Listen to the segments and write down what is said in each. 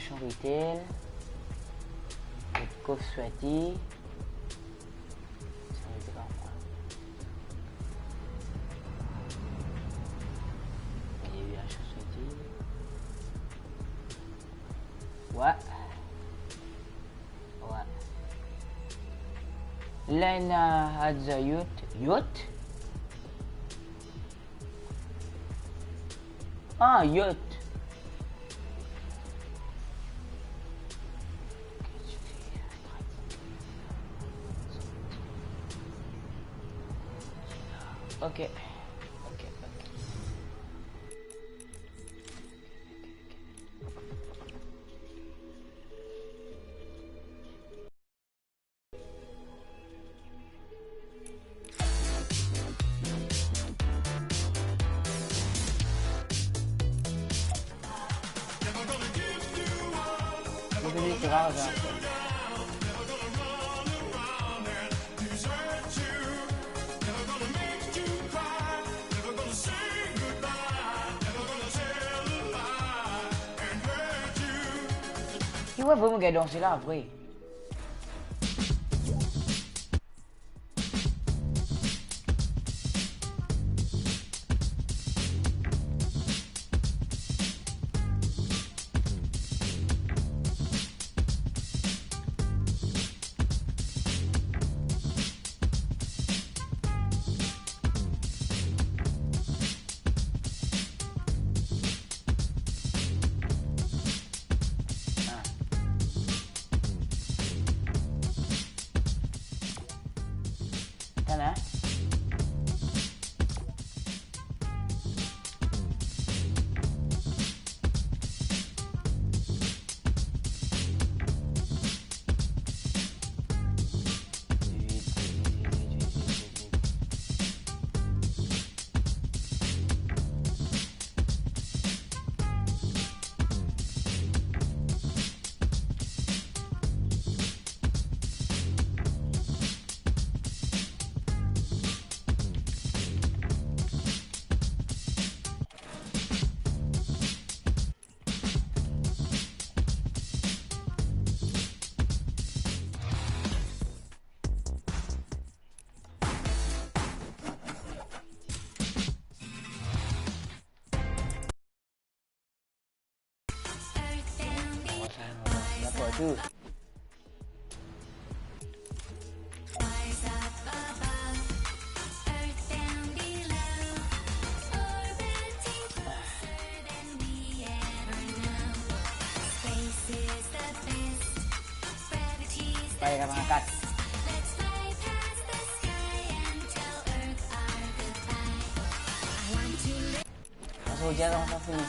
champ retail. Coffre souhaité. Ça me dit pas moi. Il y a eu un champ souhaité. Ouais. Ouais. Lena has a yacht. Yacht? Ah, yacht. Ok. Ok. C'est rare, ouais, vraiment, gars, danser là après. Tuh. Baik, kita angkat. Masuk hujan sama sini.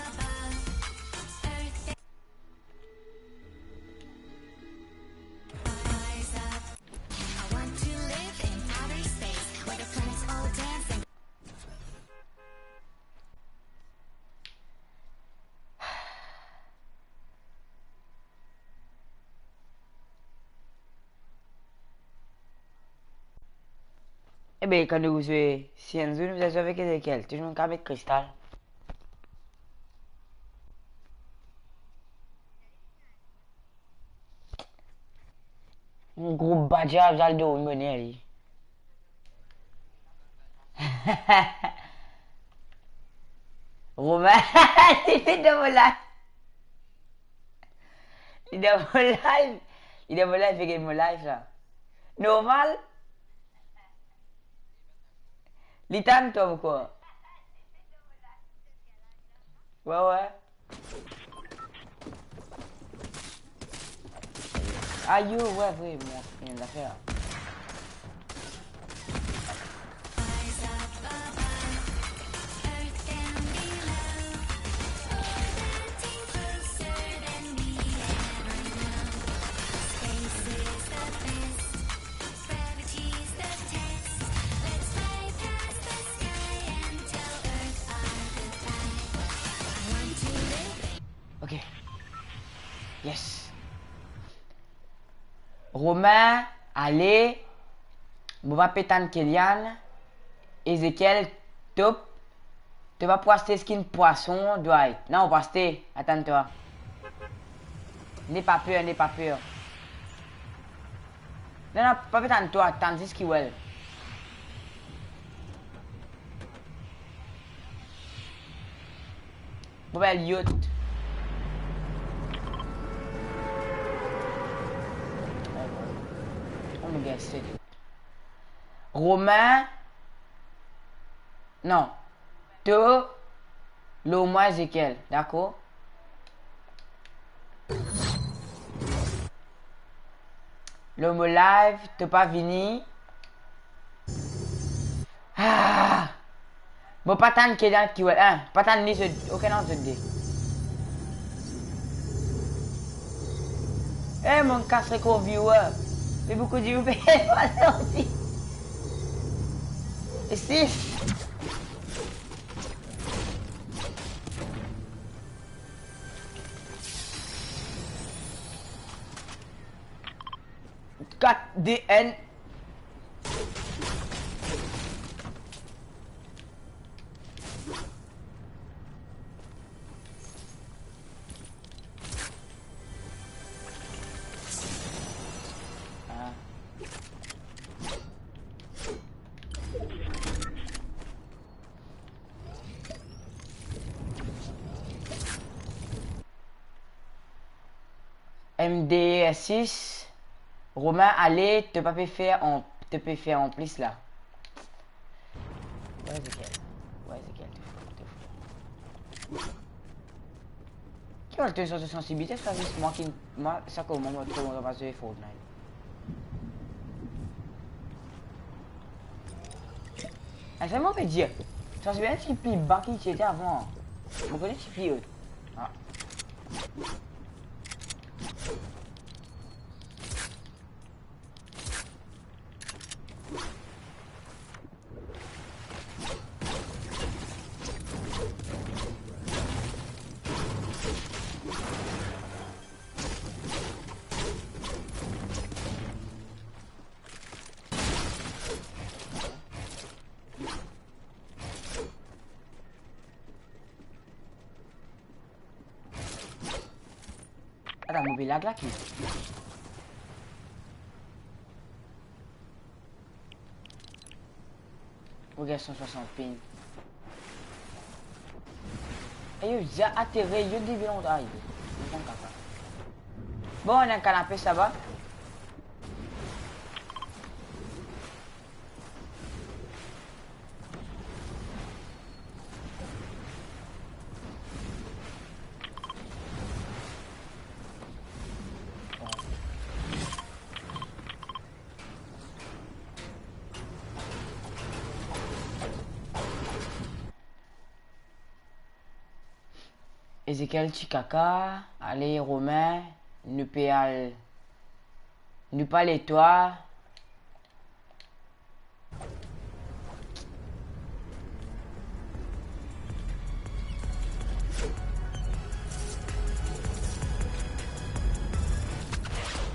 Eh bien, quand vous jouez, si un zone, vous avez joué avec lesquels? Toujours un câble de cristal. Un gros badger, vous allez le mener. Romain, il est dans mon live. Il est dans mon live. Il est dans mon live, il est dans mon live là. Normal? Litan, toi ou quoi? Ouais, ouais. Ah, yo, ouais, oui, bon, il vient de la faire. Ok. Yes. Romain, allez. Boba Pétan Kélian. Ezekiel, top. Tu vas poster skin poisson, Dwight. Non, poster. Attends-toi. N'aie pas peur, n'aie pas peur. Non, non, pas peut-être toi, tandis qu'il ouais. Bon ben, yacht. Oh mon gars, c'est... Romain. Non. Te. Loma Ezekiel. D'accord? L'homme live, t'es pas venu. Ah! Bon, pas tant qu'il y a qui ouais. Hein? Pas tant ni ce. Aucun autre dé. Eh, mon casse co viewer. Mais beaucoup de viewers. Voilà aussi. Et si. DN. MD6. Romain, allez, te pas faire en plus là. Ouais, Ezekiel. Ouais, Ezekiel, t'es fou. Qui va le tenir sur de sensibilité, ça juste moi qui. Moi, ça comment moi trop dans ma jeu Fortnite. Ah, c'est moi qui dire. Sensibilité qui plie bas qui était avant. Vous connaissez qui plie eux. Ah. Attends, mobile lag là qui. Regarde 160 ping. Et yo, j'ai atterré, yo des violons d'ail. Bon, on a un canapé, ça va? Ezekiel Chikaka, allez Romain, nous pas les toits.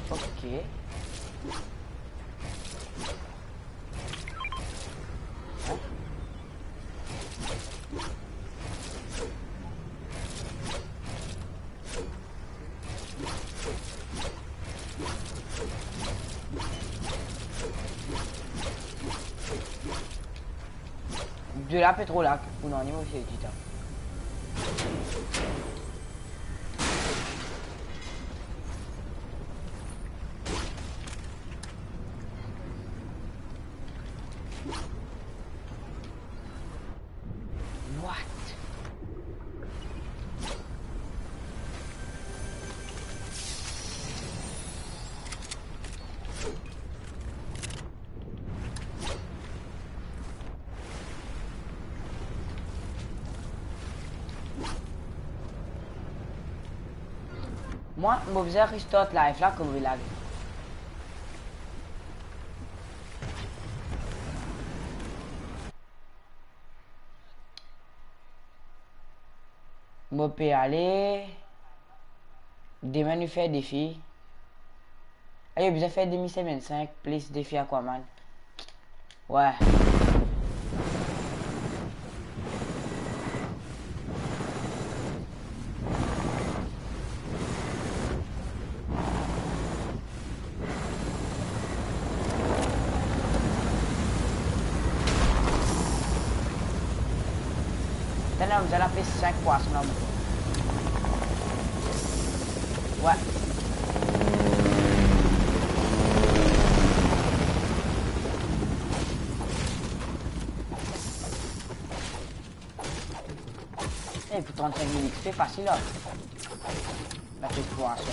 Ok. De la pétrolac, ou non, niveau c'est du temps. Moi, je vais faire restart live là comme il a. Je peux aller. Demain, nous faire défi. Allez, vous avez fait demi-semaine 5, plus défi Aquaman. Ouais. Là, vous allez faire 5 poissons là. Ouais. Et pour 35 000 XP, facile là. La petite poisson.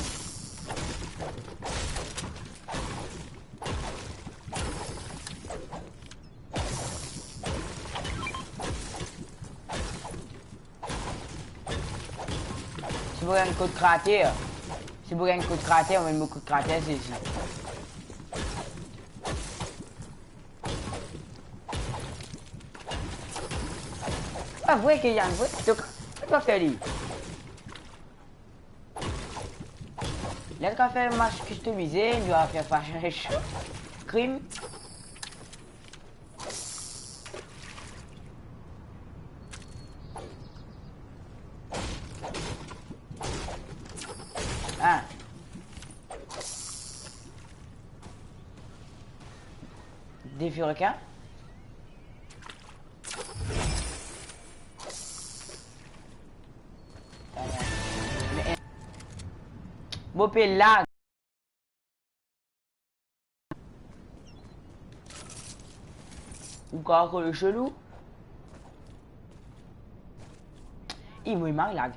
Si vous avez un code cratère, si vous avez un code cratère, on met beaucoup de cratère, c'est ici. Ah, vous voyez qu'il y a un vrai. Donc, qu'est-ce qu'on fait lui? Là, qu'on fait un match customisé, il doit faire fashion crime. Ah. Défi requin. Bopé là. Ou quoi que le chelou. Il m'a mal lag.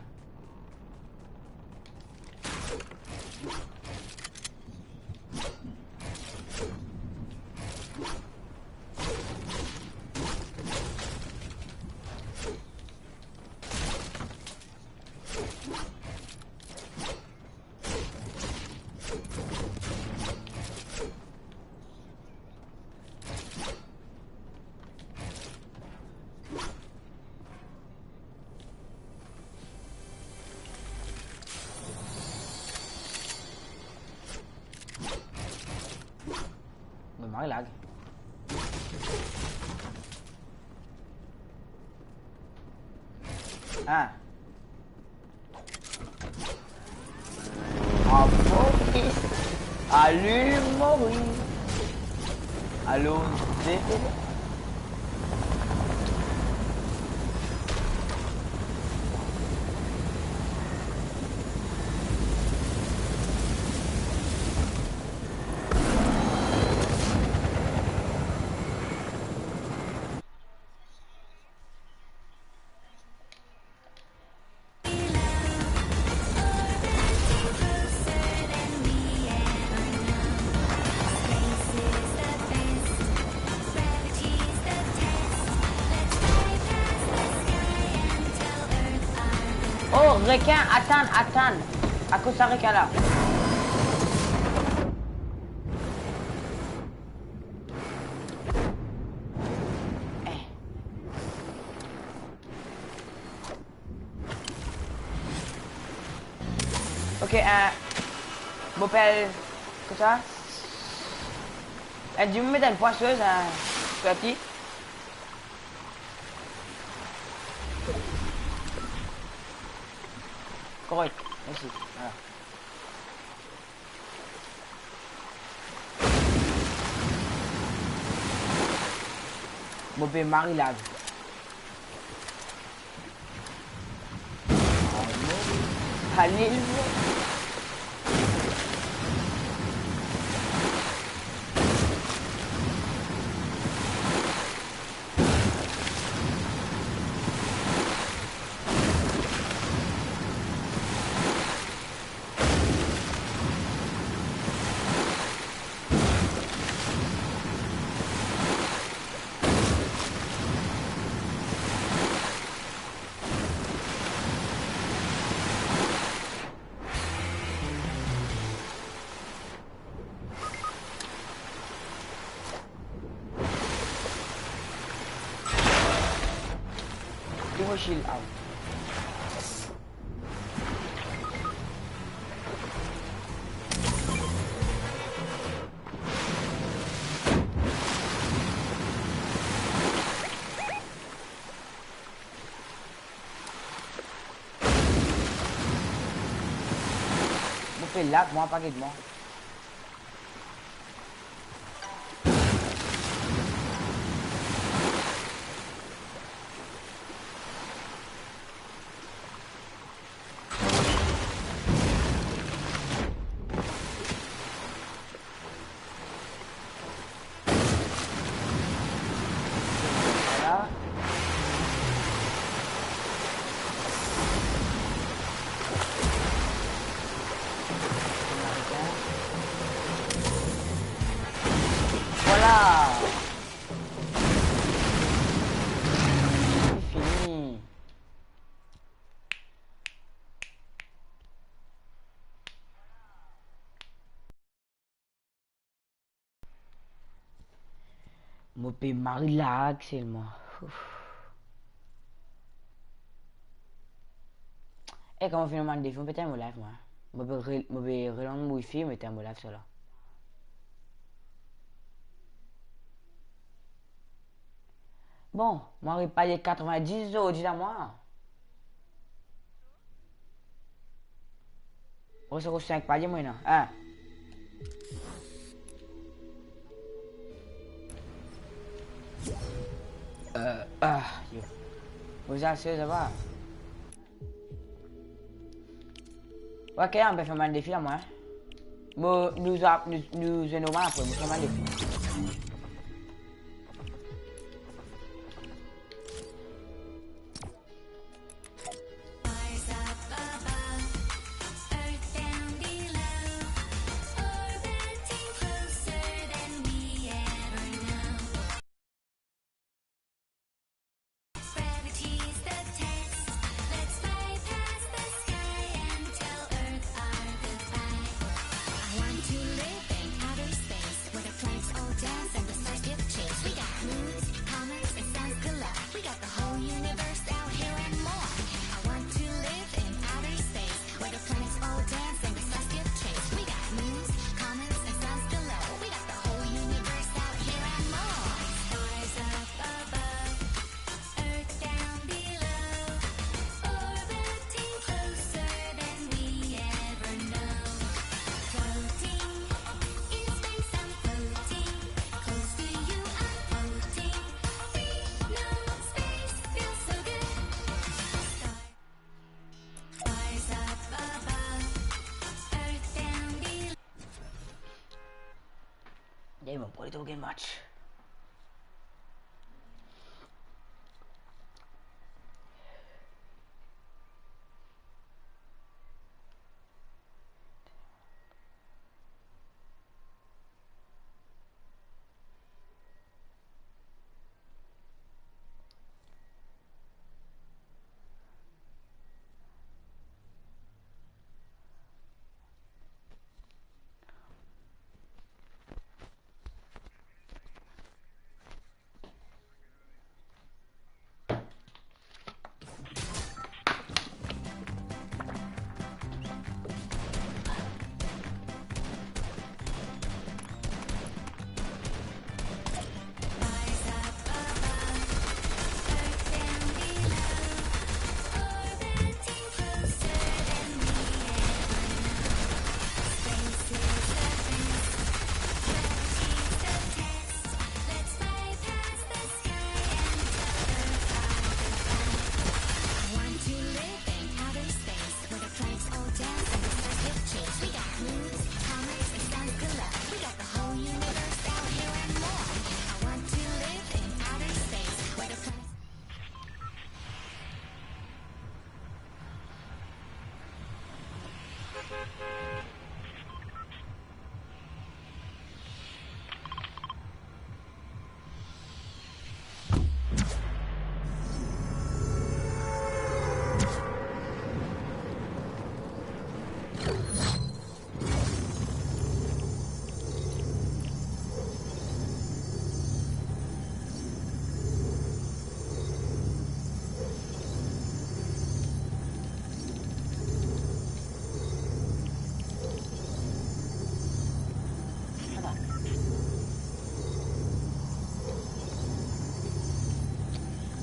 Mới lại à Maurice allume Maurice allô défilé. Oh, requin, attends. À cause de requin là. Ok, m'appelle. Comme ça. Elle dit me mettre une poisseuse, petit. Correct, merci. Voilà. Mauvais mari lave. Allez, chill out. Vous faites là, moi, pas de moi. Moi, paye Marie lag seulement. Et quand on fait un défi, on peut être mon live, moi. Moi, je vais relancer mon wifi, mais t'es mon live, ça là. Bon, moi, je vais payer 90 € dis à moi. On se retrouve 5 paliers, moi, non? Hein? Yo. Vous asseyez, ça va? Ok, on peut faire un défi à moi. Bon, nous allons après, nous faire un défi. Yeah, man, play the game match.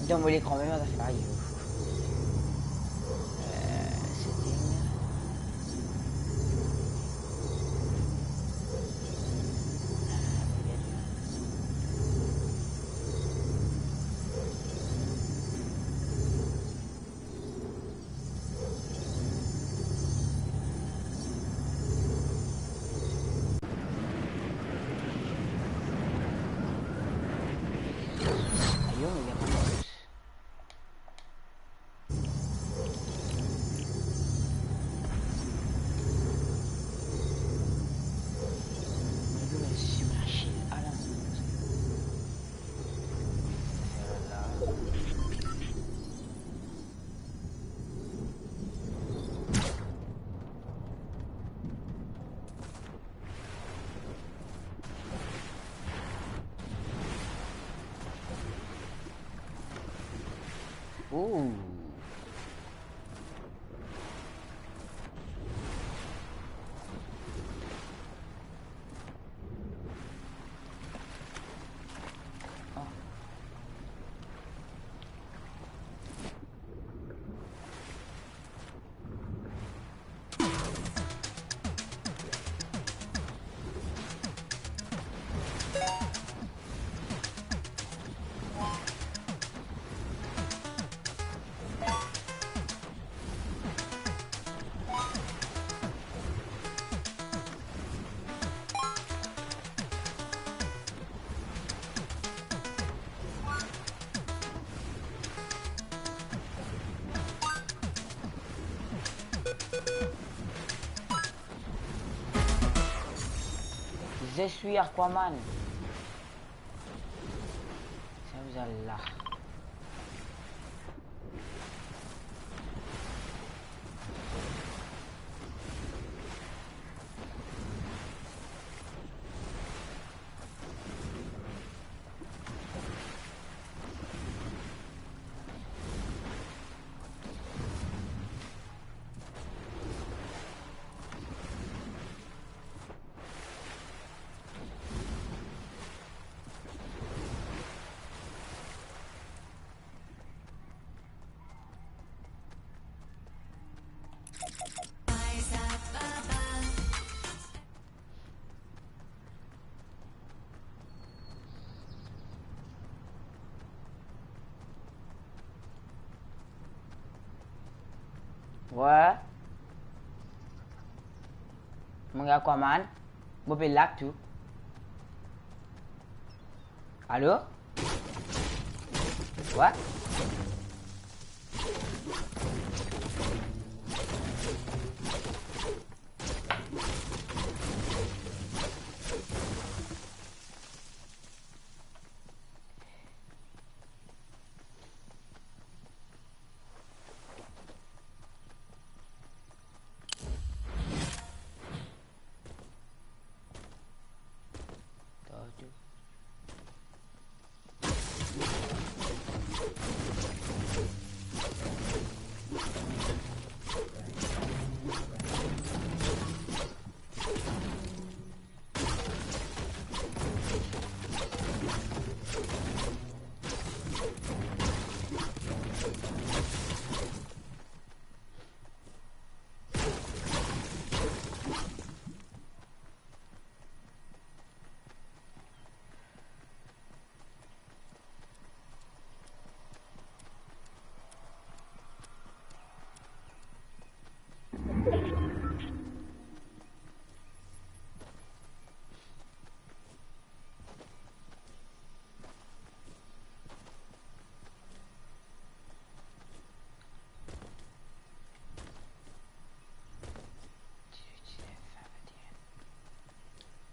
Donc, moi, l'écran même, ça fait pareil. Setting. Ayo, mais il y a pas de plus. Ouh. Je suis Aquaman. Ça vous a là. Ouais. Mon gars Aquaman. Bobé là tout. Allô? Ouais.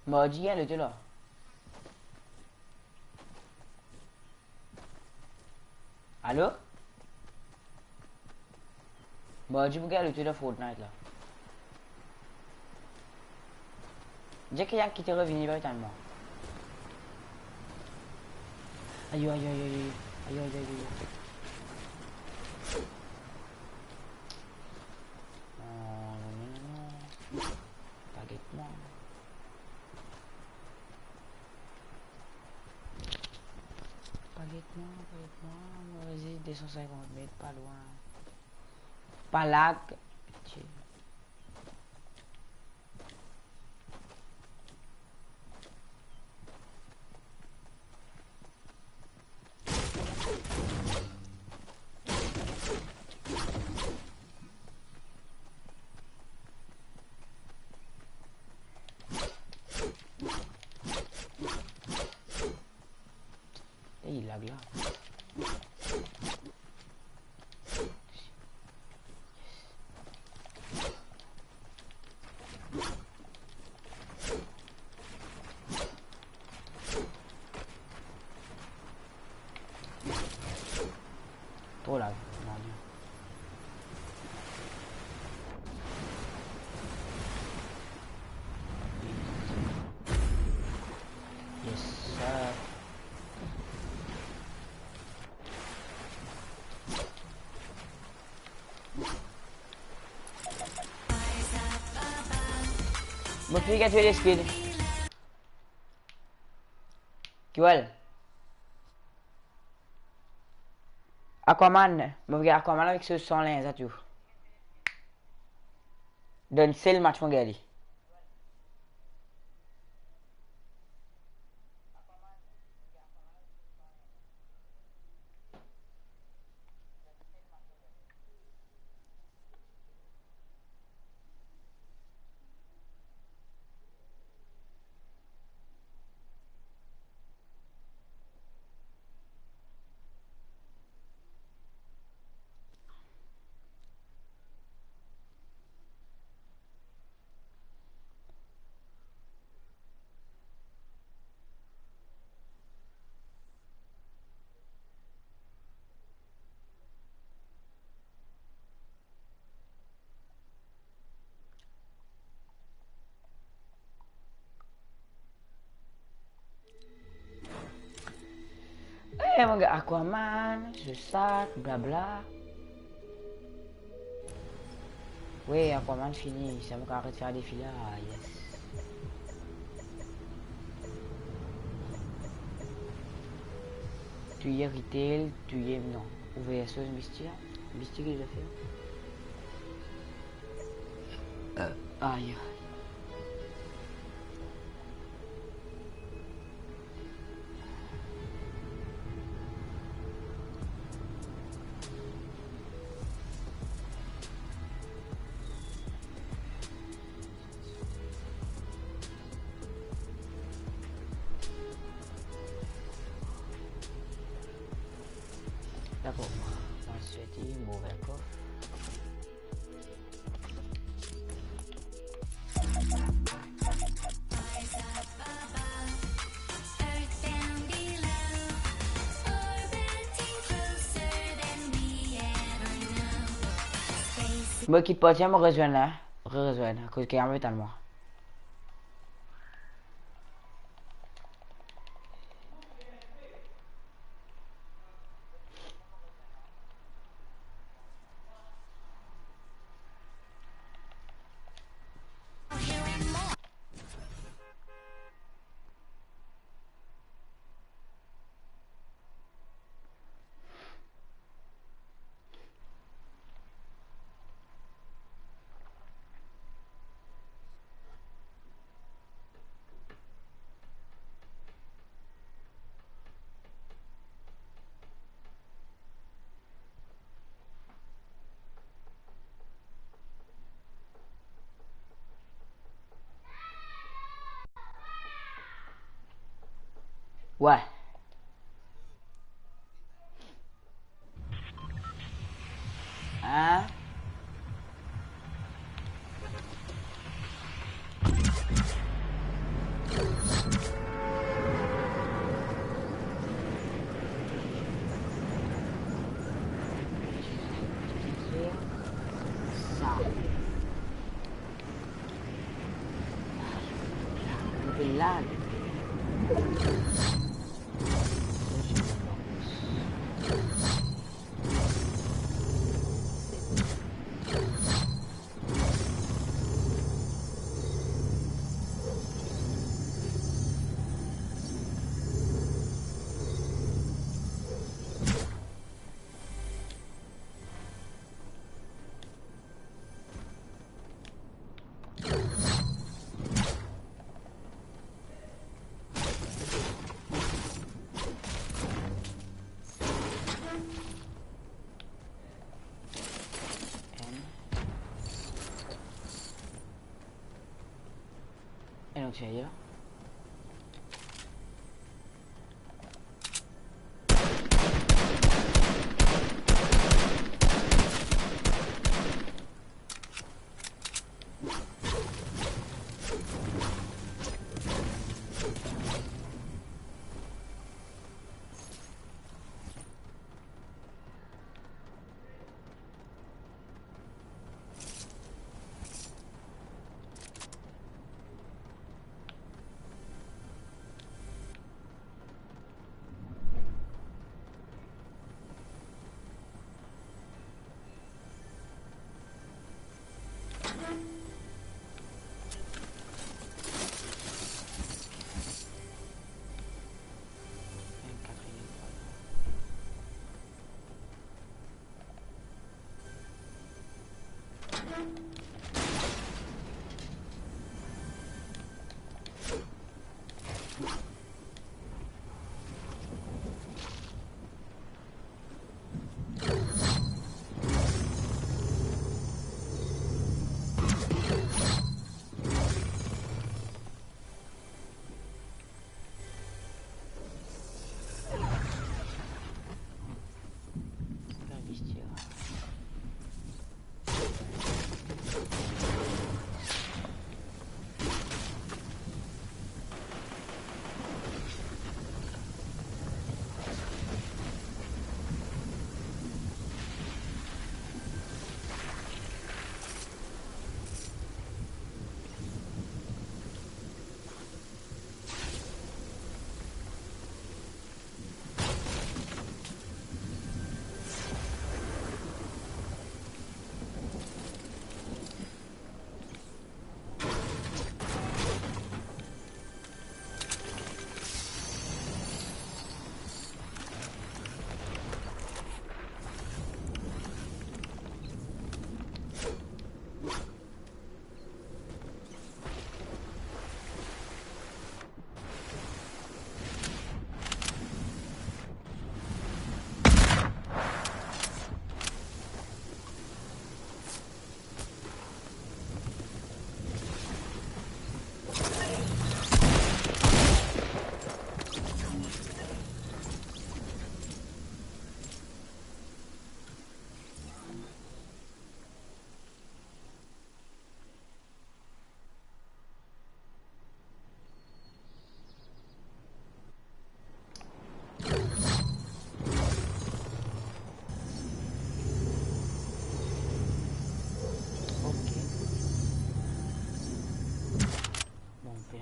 Bon, dis elle était là. Allô? Bon, dis elle était là Fortnite là. Dis qu'il y a qui t'est revenu véritablement. Aïe, aïe, aïe, aïe, aïe, aïe, aïe, aïe. Non, baguette-moi. Baguette-moi. Vas-y, 250 mètres, pas loin. Pas là. Il lag là. Mon fille qui a tué les skids. Kiwal. Aquaman. Mon gars, Aquaman avec ce sang là, ça tout. Donne c'est le match mon gars. Eh mon gars, Aquaman, ce sac, blabla. Oui, Aquaman fini. C'est mon gars, arrête de faire des filles là. Yes. Tu y es retail, tu y es non. OVSE, Mystique. Mystique, il a fait. Aïe. D'accord. On va se souhaiter mauvais coffre. Moi qui pas tiens me rejoindre là. Rejoindre à cause qu'il y a un peu tellement. Ouais. Hein? Ça. On fait là. Et donc c'est ailleurs.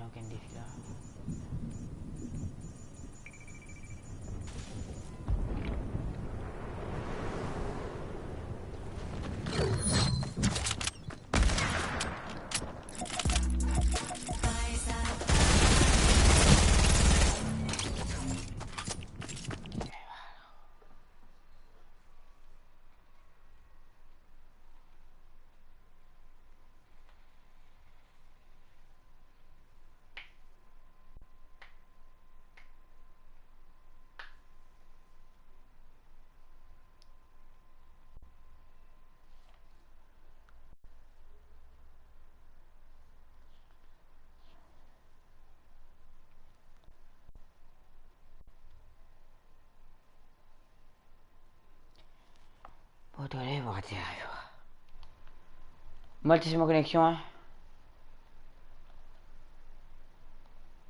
aucun défi là. Bon, tu vas aller voir. Multi ma connexion, hein.